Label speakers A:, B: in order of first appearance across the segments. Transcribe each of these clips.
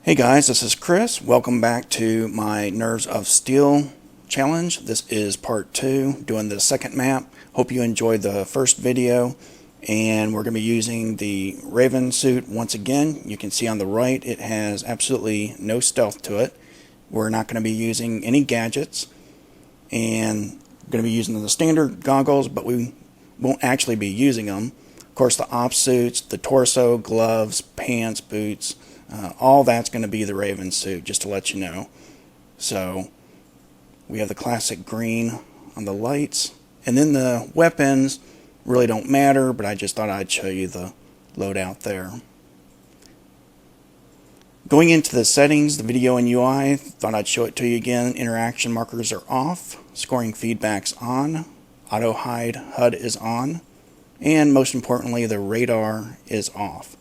A: Hey guys, this is Chris. Welcome back to my Nerves of Steel challenge. This is part 2, doing the second map. Hope you enjoyed the first video. And we're going to be using the Raven suit once again. You can see on the right it has absolutely no stealth to it. We're not going to be using any gadgets. And we're going to be using the standard goggles, but we won't actually be using them. Of course, the op suits, the torso, gloves, pants, boots, all that's going to be the Raven suit, just to let you know. So we have the classic green on the lights, and then the weapons really don't matter, but I just thought I'd show you the loadout there. Going into the settings, the video and UI, thought I'd show it to you again. Interaction markers are off, scoring feedback's on, auto hide HUD is on, and most importantly the radar is off.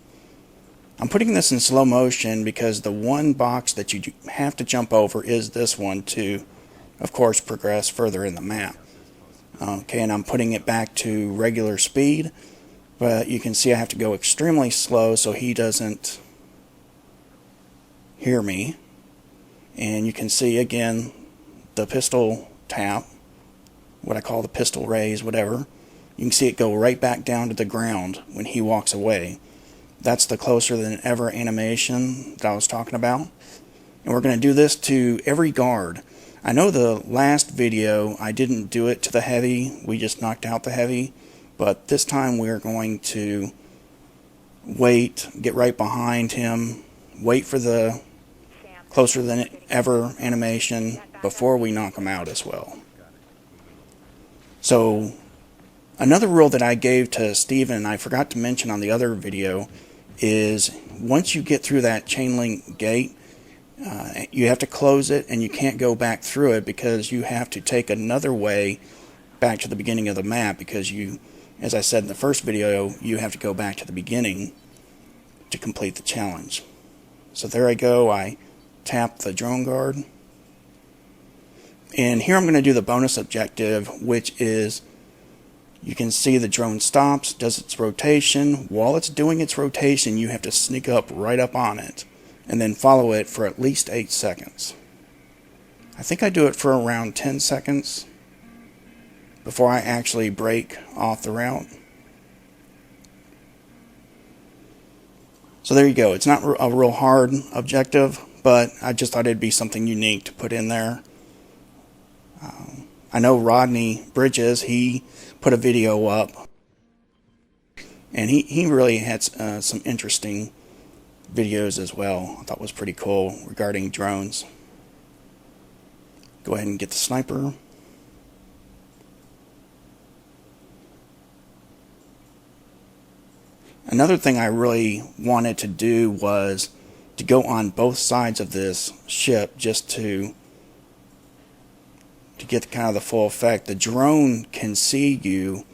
A: I'm putting this in slow motion because the one box that you have to jump over is this one to, of course, progress further in the map. Okay, and I'm putting it back to regular speed, but you can see I have to go extremely slow so he doesn't hear me. And you can see again the pistol tap, what I call the pistol raise, whatever. You can see it go right back down to the ground when he walks away. That's the closer than ever animation that I was talking about. And we're going to do this to every guard. I know the last video I didn't do it to the heavy, we just knocked out the heavy, but this time we're going to wait, get right behind him, wait for the closer than ever animation before we knock him out as well. So another rule that I gave to Steven, I forgot to mention on the other video, is once you get through that chain link gate, you have to close it and you can't go back through it because you have to take another way back to the beginning of the map because you, as I said in the first video, you have to go back to the beginning to complete the challenge. So there I go, I tap the drone guard. And here I'm going to do the bonus objective, which is you can see the drone stops, does its rotation. While it's doing its rotation, you have to sneak up right up on it and then follow it for at least 8 seconds. I think I do it for around 10 seconds before I actually break off the route. So there you go. It's not a real hard objective, but I just thought it'd be something unique to put in there. I know Rodney Bridges, he put a video up, and he really had some interesting videos as well. I thought was pretty cool regarding drones. Go ahead and get the sniper. Another thing I really wanted to do was to go on both sides of this ship just to get kind of the full effect. The drone can see you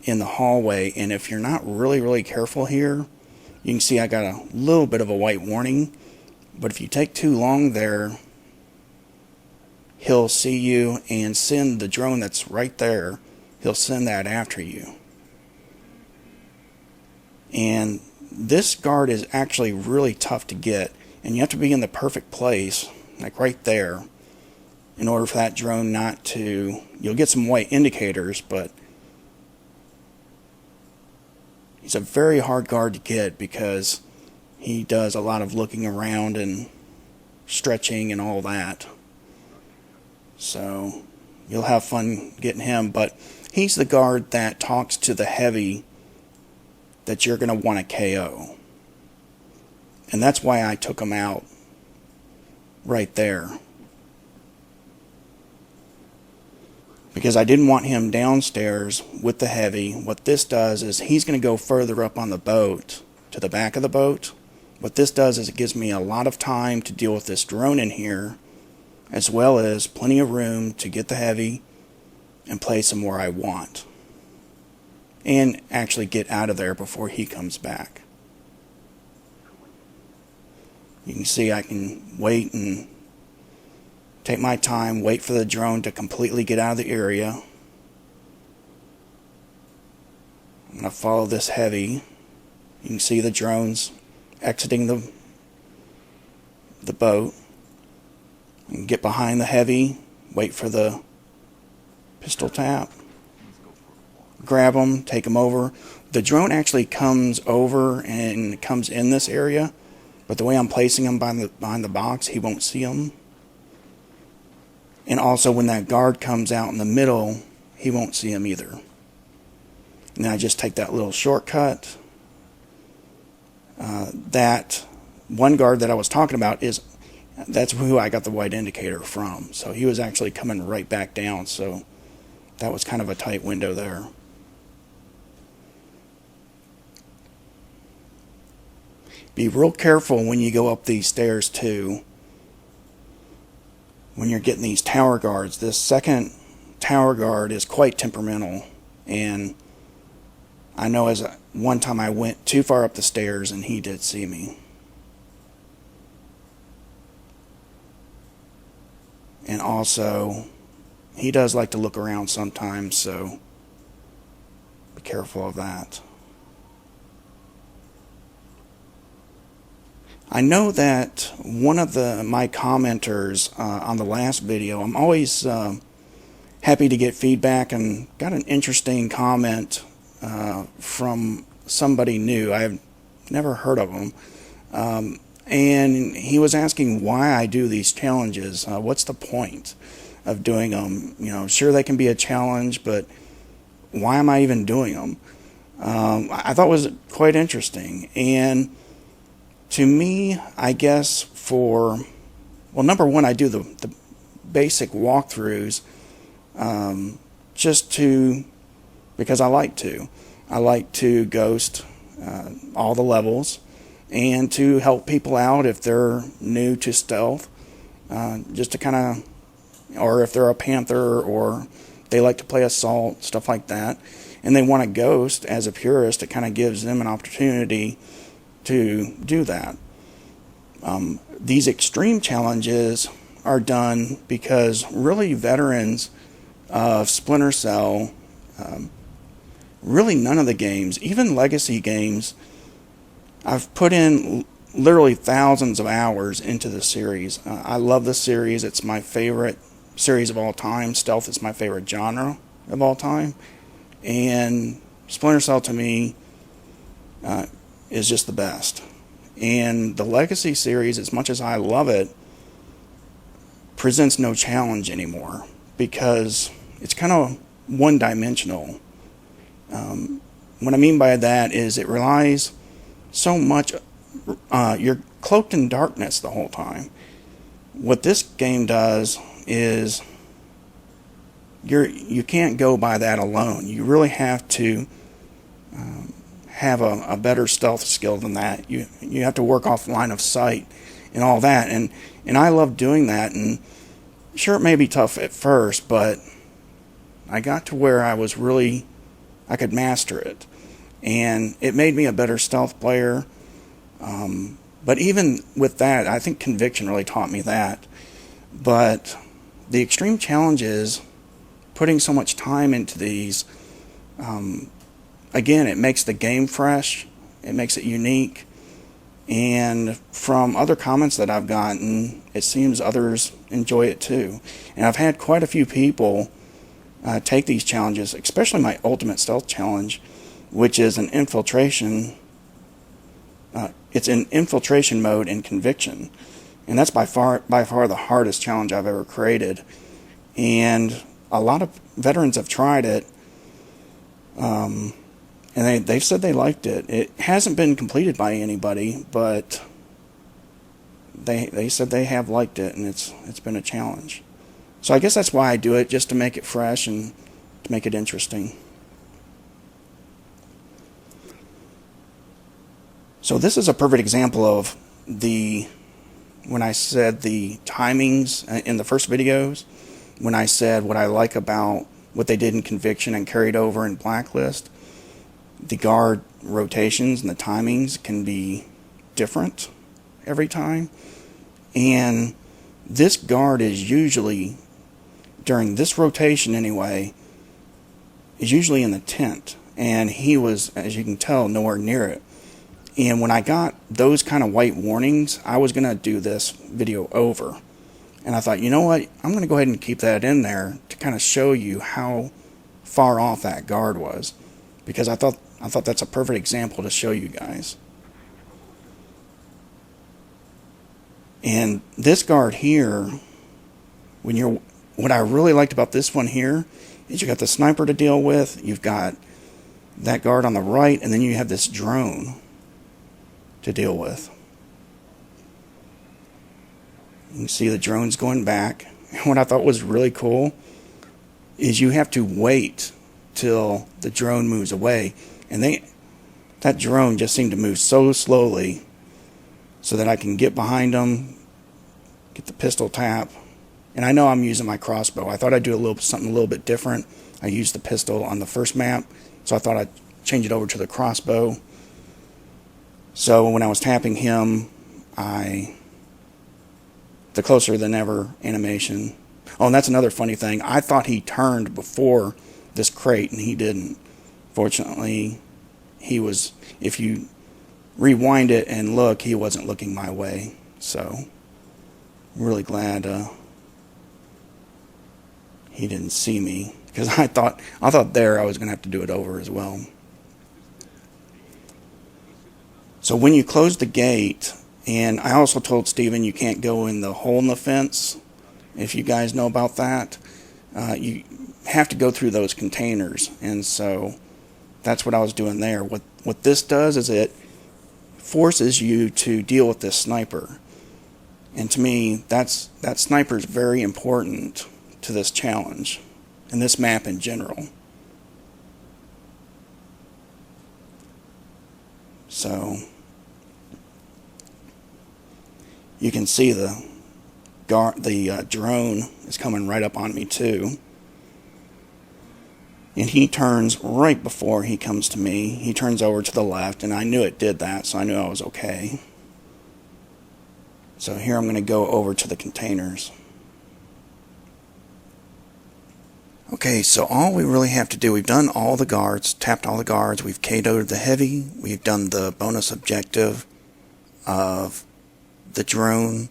A: in the hallway, and if you're not really careful here, you can see I got a little bit of a white warning, but if you take too long there, he'll see you and send the drone that's right there, he'll send that after you. And this guard is actually really tough to get, and you have to be in the perfect place, like right there, in order for that drone not to, you'll get some white indicators, but he's a very hard guard to get because he does a lot of looking around and stretching and all that. So you'll have fun getting him, but he's the guard that talks to the heavy that you're going to want to KO. And that's why I took him out right there. Because I didn't want him downstairs with the heavy. What this does is he's going to go further up on the boat, to the back of the boat. What this does is it gives me a lot of time to deal with this drone in here, as well as plenty of room to get the heavy and place him where I want. And actually get out of there before he comes back. You can see I can wait and take my time, wait for the drone to completely get out of the area. I'm going to follow this heavy. You can see the drones exiting the the boat, and get behind the heavy, wait for the pistol tap, grab them, take them over. The drone actually comes over and comes in this area, but the way I'm placing them behind the box, he won't see them. And also when that guard comes out in the middle, he won't see him either. And then I just take that little shortcut. That one guard that I was talking about that's who I got the white indicator from. So he was actually coming right back down, so that was kind of a tight window there. Be real careful when you go up these stairs too. When you're getting these tower guards, this second tower guard is quite temperamental, and I know one time I went too far up the stairs and he did see me. And also, he does like to look around sometimes, so be careful of that. I know that one of my commenters on the last video, I'm always happy to get feedback, and got an interesting comment from somebody new. I've never heard of him. And he was asking why I do these challenges. What's the point of doing them? You know, sure they can be a challenge, but why am I even doing them? I thought it was quite interesting. And to me, I guess number one, I do the basic walkthroughs because I like to. I like to ghost all the levels and to help people out if they're new to stealth, just to kind of, or if they're a panther or they like to play assault, stuff like that, and they want to ghost as a purist, it kind of gives them an opportunity to do that. These extreme challenges are done because really veterans of Splinter Cell, really none of the games, even legacy games, I've put in literally thousands of hours into the series. I love the series. It's my favorite series of all time. Stealth is my favorite genre of all time. And Splinter Cell to me is just the best. And the Legacy series, as much as I love it, presents no challenge anymore because it's kind of one-dimensional. What I mean by that is it relies so much, you're cloaked in darkness the whole time. What this game does is you can't go by that alone. You really have to have a better stealth skill than that. You have to work off line of sight and all that. And I love doing that. And sure, it may be tough at first, but I got to where I could master it. And it made me a better stealth player. But even with that, I think Conviction really taught me that. But the extreme challenges, putting so much time into these, again, it makes the game fresh. It makes it unique. And from other comments that I've gotten, it seems others enjoy it too. And I've had quite a few people take these challenges, especially my Ultimate Stealth Challenge, which is an infiltration. It's in infiltration mode in Conviction, and that's by far the hardest challenge I've ever created. And a lot of veterans have tried it, and they've said they liked it. It hasn't been completed by anybody, but they said they have liked it, and it's been a challenge. So I guess that's why I do it, just to make it fresh and to make it interesting. So this is a perfect example of when I said the timings in the first videos, when I said what I like about what they did in Conviction and carried over in Blacklist, the guard rotations and the timings can be different every time. And this guard is usually, during this rotation anyway, is usually in the tent. And he was, as you can tell, nowhere near it. And when I got those kind of white warnings, I was going to do this video over. And I thought, you know what, I'm going to go ahead and keep that in there to kind of show you how far off that guard was. Because I thought that's a perfect example to show you guys. And this guard here, what I really liked about this one here is you got the sniper to deal with, you've got that guard on the right, and then you have this drone to deal with. You can see the drone's going back. And what I thought was really cool is you have to wait till the drone moves away, and that drone just seemed to move so slowly so that I can get behind them, get the pistol tap. And I know I'm using my crossbow. I thought I'd do something a little bit different. I used the pistol on the first map, so I thought I'd change it over to the crossbow. So when I was tapping him, the closer than ever animation. Oh, and that's another funny thing. I thought he turned before this crate, and he didn't. Fortunately, if you rewind it and look, he wasn't looking my way. So, I'm really glad he didn't see me, because I thought there I was going to have to do it over as well. So when you close the gate, and I also told Steven you can't go in the hole in the fence, if you guys know about that, you have to go through those containers, and so that's what I was doing there. What this does is it forces you to deal with this sniper, and to me that sniper is very important to this challenge and this map in general. So you can see the drone is coming right up on me too, and he turns right before he comes to me. He turns over to the left, and I knew it did that, so I knew I was okay. So here I'm going to go over to the containers. Okay, so all we really have to do, we've done all the guards, tapped all the guards, we've KO'd the heavy, we've done the bonus objective of the drone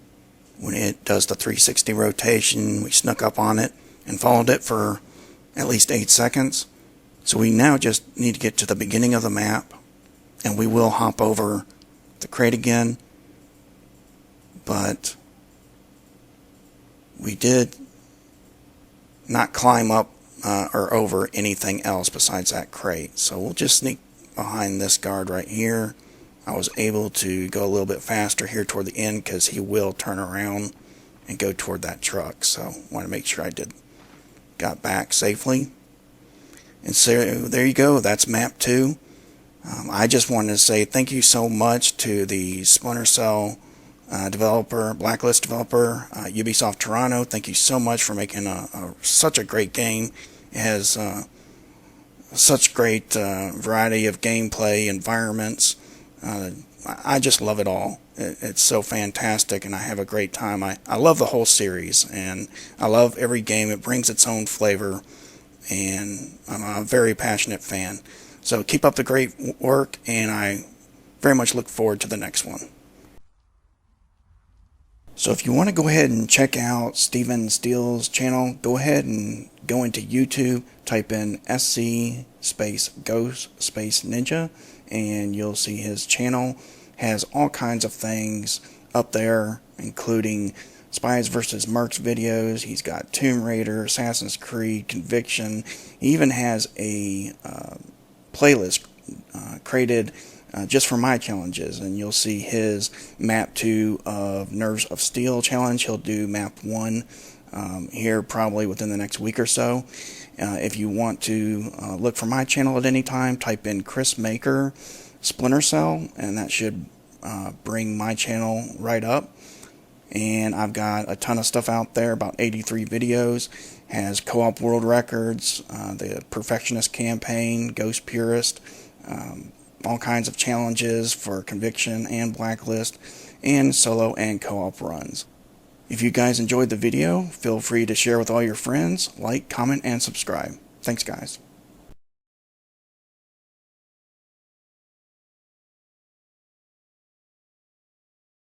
A: when it does the 360 rotation. We snuck up on it and followed it for at least 8 seconds. So we now just need to get to the beginning of the map, and we will hop over the crate again, but we did not climb up or over anything else besides that crate. So we'll just sneak behind this guard right here. I was able to go a little bit faster here toward the end because he will turn around and go toward that truck. So I want to make sure I got back safely. And so there you go. That's map 2. I just wanted to say thank you so much to the Splinter Cell developer, Blacklist developer, Ubisoft Toronto. Thank you so much for making such a great game. It has such great variety of gameplay, environments. I just love it all. It's so fantastic, and I have a great time. I love the whole series, and I love every game. It brings its own flavor, and I'm a very passionate fan. So keep up the great work, and I very much look forward to the next one. So if you want to go ahead and check out Steven Steele's channel, go ahead and go into YouTube, type in SC space Ghost space Ninja, and you'll see his channel has all kinds of things up there, including Spies vs. Mercs videos. He's got Tomb Raider, Assassin's Creed, Conviction. He even has a playlist created just for my challenges, and you'll see his map 2 of Nerves of Steel challenge. He'll do map 1 here probably within the next week or so. If you want to look for my channel at any time, type in Chris Maker Splinter Cell, and that should bring my channel right up. And I've got a ton of stuff out there, about 83 videos. Has co-op world records, the Perfectionist campaign, Ghost Purist, all kinds of challenges for Conviction and Blacklist, and solo and co-op runs. If you guys enjoyed the video, feel free to share with all your friends, like, comment, and subscribe. Thanks, guys.